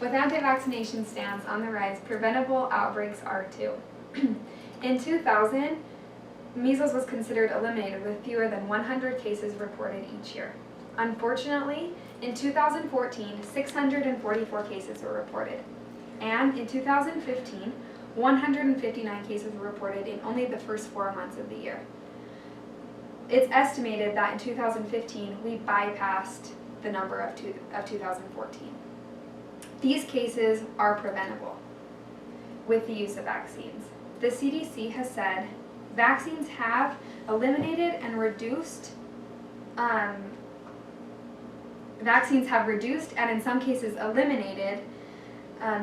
With anti-vaccination stance on the rise, preventable outbreaks are too. In 2000, measles was considered eliminated with fewer than 100 cases reported each year. Unfortunately, in 2014, 644 cases were reported. And in 2015, 159 cases were reported in only the first 4 months of the year. It's estimated that in 2015, we bypassed the number of 2014. These cases are preventable with the use of vaccines. The CDC has said vaccines have eliminated and reduced, and in some cases eliminated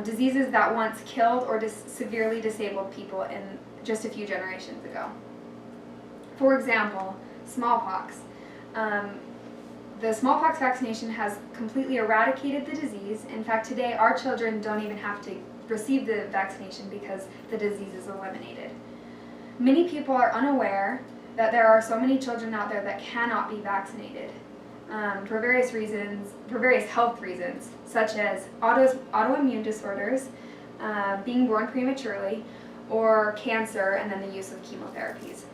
diseases that once killed or severely disabled people in just a few generations ago. For example, smallpox. The smallpox vaccination has completely eradicated the disease. In fact, today our children don't even have to receive the vaccination because the disease is eliminated. Many people are unaware that there are so many children out there that cannot be vaccinated for various reasons, for various health reasons, such as autoimmune disorders, being born prematurely, or cancer, and then the use of chemotherapies.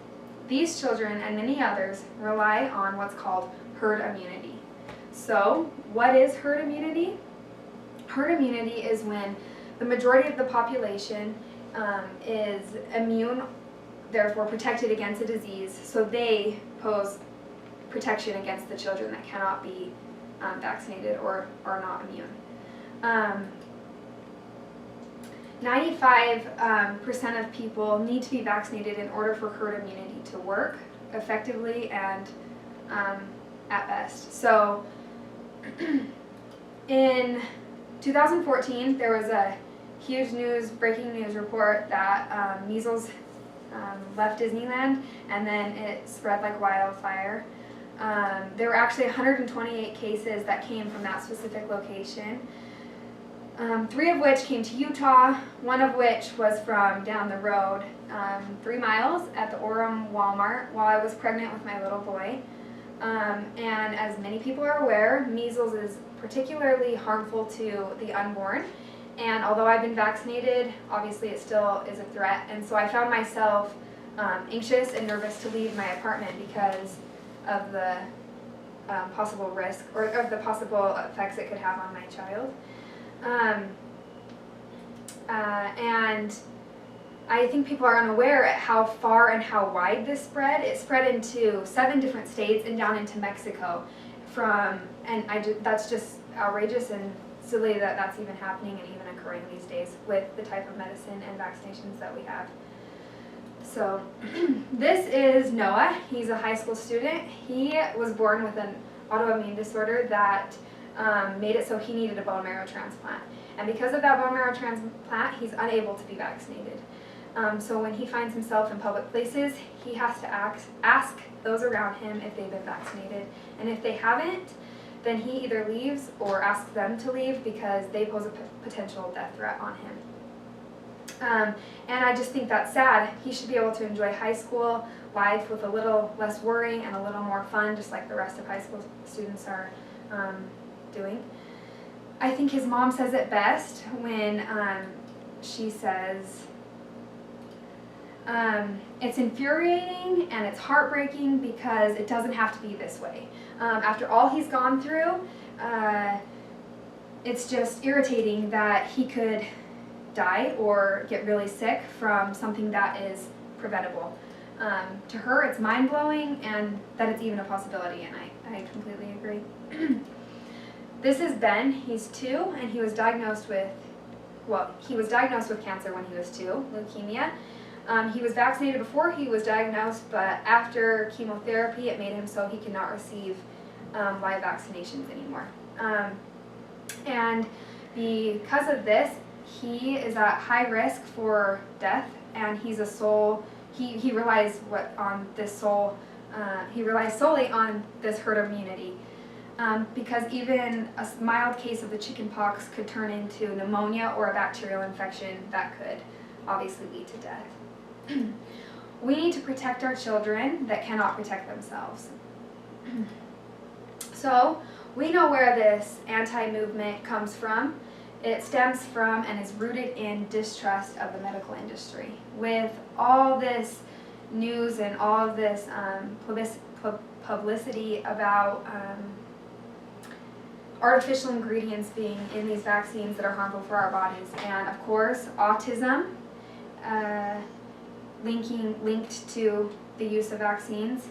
These children and many others rely on what's called herd immunity. So, what is herd immunity? Herd immunity is when the majority of the population is immune, therefore protected against a disease, so they pose protection against the children that cannot be vaccinated or are not immune. 95% of people need to be vaccinated in order for herd immunity to work effectively and at best. So in 2014, there was a huge breaking news report that measles left Disneyland, and then it spread like wildfire. There were actually 128 cases that came from that specific location. 3 of which came to Utah, 1 of which was from down the road, 3 miles at the Orem Walmart while I was pregnant with my little boy. And as many people are aware, measles is particularly harmful to the unborn. And although I've been vaccinated, obviously it still is a threat. And so I found myself anxious and nervous to leave my apartment because of the possible risk or of the possible effects it could have on my child. And I think people are unaware at how far and how wide this spread. It spread into 7 different states and down into Mexico. That's just outrageous and silly that that's even happening and even occurring these days with the type of medicine and vaccinations that we have. So this is Noah. He's a high school student. He was born with an autoimmune disorder that made it so he needed a bone marrow transplant. And because of that bone marrow transplant, he's unable to be vaccinated. So when he finds himself in public places, he has to ask those around him if they've been vaccinated. And if they haven't, then he either leaves or asks them to leave because they pose a potential death threat on him. And I just think that's sad. He should be able to enjoy high school life with a little less worrying and a little more fun, just like the rest of high school students are doing. I think his mom says it best when she says, it's infuriating and it's heartbreaking because it doesn't have to be this way. After all he's gone through, it's just irritating that he could die or get really sick from something that is preventable. To her, it's mind-blowing and that it's even a possibility, and I completely agree. This is Ben. He's 2, and he was diagnosed with cancer when he was 2, leukemia. He was vaccinated before he was diagnosed, but after chemotherapy, it made him so he could not receive live vaccinations anymore. And because of this, he is at high risk for death, and he's a soul. He relies he relies solely on this herd immunity. Because even a mild case of the chickenpox could turn into pneumonia or a bacterial infection that could obviously lead to death. We need to protect our children that cannot protect themselves. So we know where this anti-movement comes from. It stems from and is rooted in distrust of the medical industry. With all this news and all of this publicity about artificial ingredients being in these vaccines that are harmful for our bodies, and of course autism linked to the use of vaccines,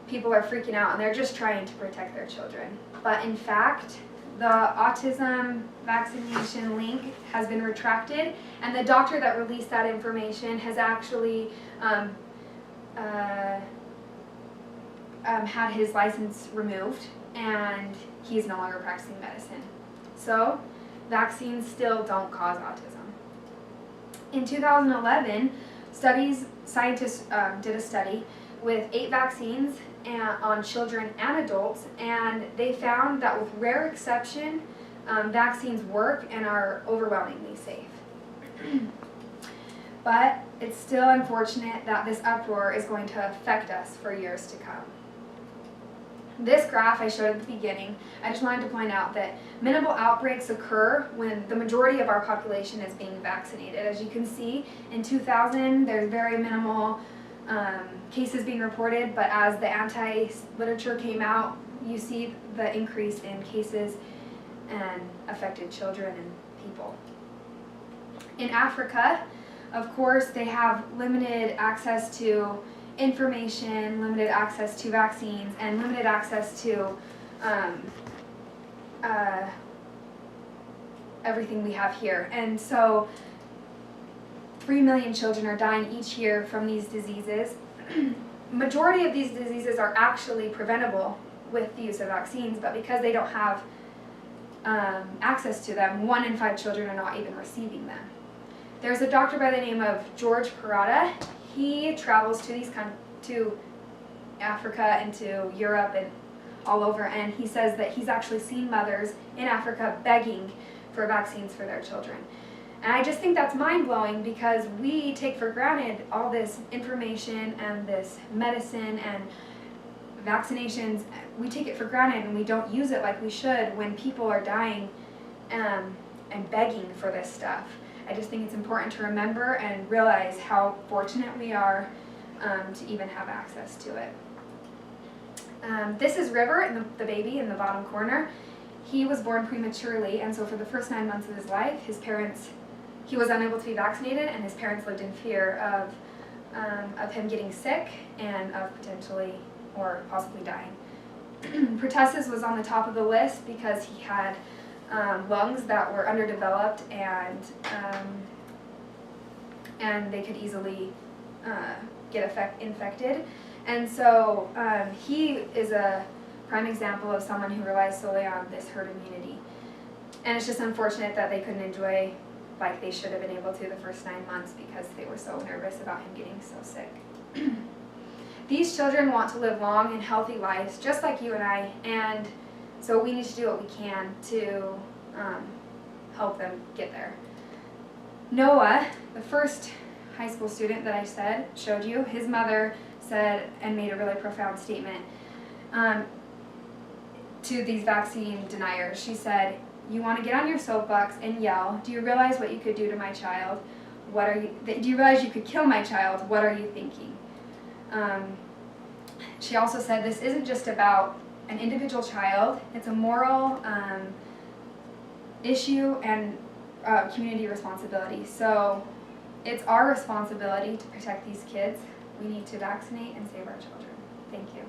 people are freaking out and they're just trying to protect their children. But in fact, the autism vaccination link has been retracted, and the doctor that released that information has actually had his license removed, and he's no longer practicing medicine. So, vaccines still don't cause autism. In 2011, scientists did a study with 8 vaccines on children and adults, and they found that with rare exception, vaccines work and are overwhelmingly safe. But it's still unfortunate that this uproar is going to affect us for years to come. This graph I showed at the beginning, I just wanted to point out that minimal outbreaks occur when the majority of our population is being vaccinated. As you can see, in 2000, there's very minimal cases being reported, but as the anti-literature came out, you see the increase in cases and affected children and people. In Africa, of course, they have limited access to information, limited access to vaccines, and limited access to everything we have here. And so 3 million children are dying each year from these diseases. Majority of these diseases are actually preventable with the use of vaccines, but because they don't have access to them, 1 in 5 children are not even receiving them. There's a doctor by the name of George Parada. He travels to Africa and to Europe and all over, and he says that he's actually seen mothers in Africa begging for vaccines for their children. And I just think that's mind-blowing, because we take for granted all this information and this medicine and vaccinations. We take it for granted and we don't use it like we should when people are dying and begging for this stuff. I just think it's important to remember and realize how fortunate we are to even have access to it. This is River, the baby in the bottom corner. He was born prematurely, and so for the first 9 months of his life, he was unable to be vaccinated, and his parents lived in fear of him getting sick and of potentially or possibly dying. Pertussis was on the top of the list because he had lungs that were underdeveloped, and they could easily get infected. And so he is a prime example of someone who relies solely on this herd immunity. And it's just unfortunate that they couldn't enjoy like they should have been able to the first 9 months because they were so nervous about him getting so sick. These children want to live long and healthy lives just like you and I, and so we need to do what we can to help them get there. Noah, the first high school student that I showed you, his mother said and made a really profound statement to these vaccine deniers. She said, "You want to get on your soapbox and yell, 'Do you realize what you could do to my child? Do you realize you could kill my child? What are you thinking?'" She also said this isn't just about an individual child, it's a moral issue and community responsibility. So it's our responsibility to protect these kids. We need to vaccinate and save our children. Thank you.